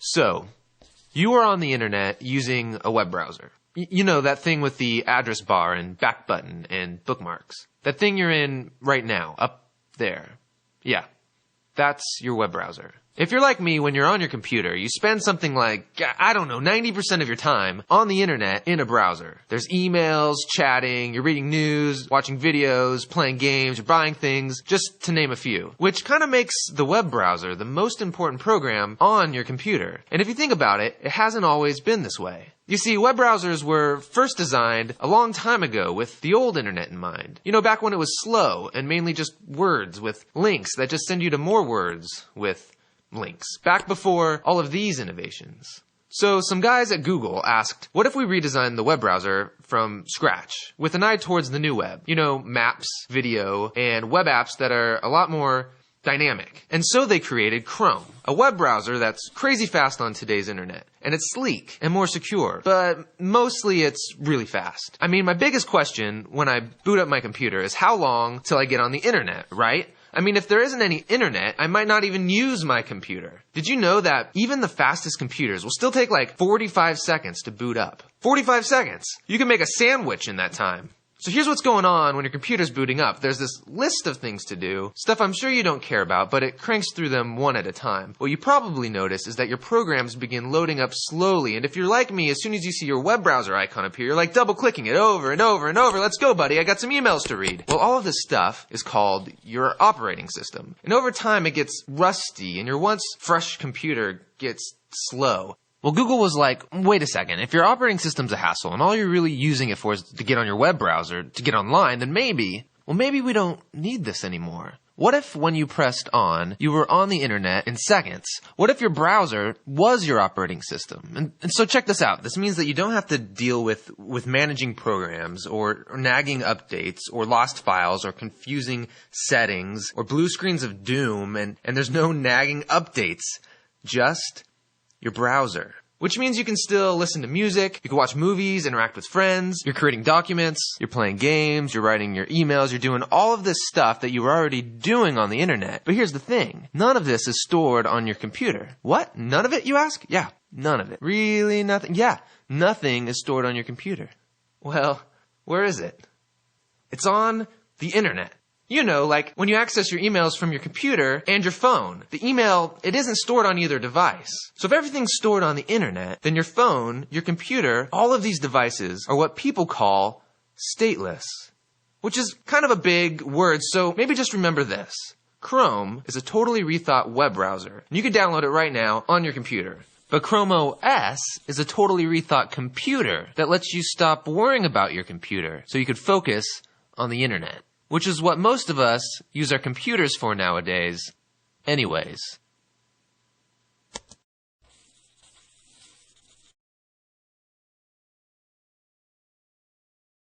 So, you are on the internet using a web browser. You know, that thing with the address bar and back button and bookmarks. That thing you're in right now, up there. Yeah, that's your web browser. If you're like me, when you're on your computer, you spend something like, 90% of your time on the internet in a browser. There's emails, chatting, you're reading news, watching videos, playing games, you're buying things, just to name a few. Which kind of makes the web browser the most important program on your computer. And if you think about it, it hasn't always been this way. You see, web browsers were first designed a long time ago with the old internet in mind. You know, back when it was slow and mainly just words with links that just send you to more words with links. Back before all of these innovations. So some guys at Google asked, what if we redesigned the web browser from scratch with an eye towards the new web? You know, maps, video, and web apps that are a lot more dynamic. And so they created Chrome, a web browser that's crazy fast on today's internet. And it's sleek and more secure, but mostly it's really fast. I mean, my biggest question when I boot up my computer is how long till I get on the internet, right? I mean, if there isn't any internet, I might not even use my computer. Did you know that even the fastest computers will still take like 45 seconds to boot up? 45 seconds! You can make a sandwich in that time. So here's what's going on when your computer's booting up. There's this list of things to do, stuff I'm sure you don't care about, but it cranks through them one at a time. What you probably notice is that your programs begin loading up slowly, and if you're like me, as soon as you see your web browser icon appear, you're like double-clicking it over and over and over. Let's go, buddy, I got some emails to read. Well, all of this stuff is called your operating system. And over time, it gets rusty, and your once fresh computer gets slow. Well, Google was like, wait a second, if your operating system's a hassle and all you're really using it for is to get on your web browser, to get online, then maybe we don't need this anymore. What if when you pressed on, you were on the internet in seconds? What if your browser was your operating system? And so check this out. This means that you don't have to deal with managing programs or nagging updates or lost files or confusing settings or blue screens of doom and there's no nagging updates. Just your browser. Which means you can still listen to music, you can watch movies, interact with friends, you're creating documents, you're playing games, you're writing your emails, you're doing all of this stuff that you were already doing on the internet. But here's the thing, none of this is stored on your computer. What? None of it, you ask? Yeah, none of it. Really nothing? Yeah, nothing is stored on your computer. Well, where is it? It's on the internet. You know, like when you access your emails from your computer and your phone. The email, it isn't stored on either device. So if everything's stored on the internet, then your phone, your computer, all of these devices are what people call stateless. Which is kind of a big word, so maybe just remember this. Chrome is a totally rethought web browser. And you can download it right now on your computer. But Chrome OS is a totally rethought computer that lets you stop worrying about your computer so you could focus on the internet. Which is what most of us use our computers for nowadays anyways.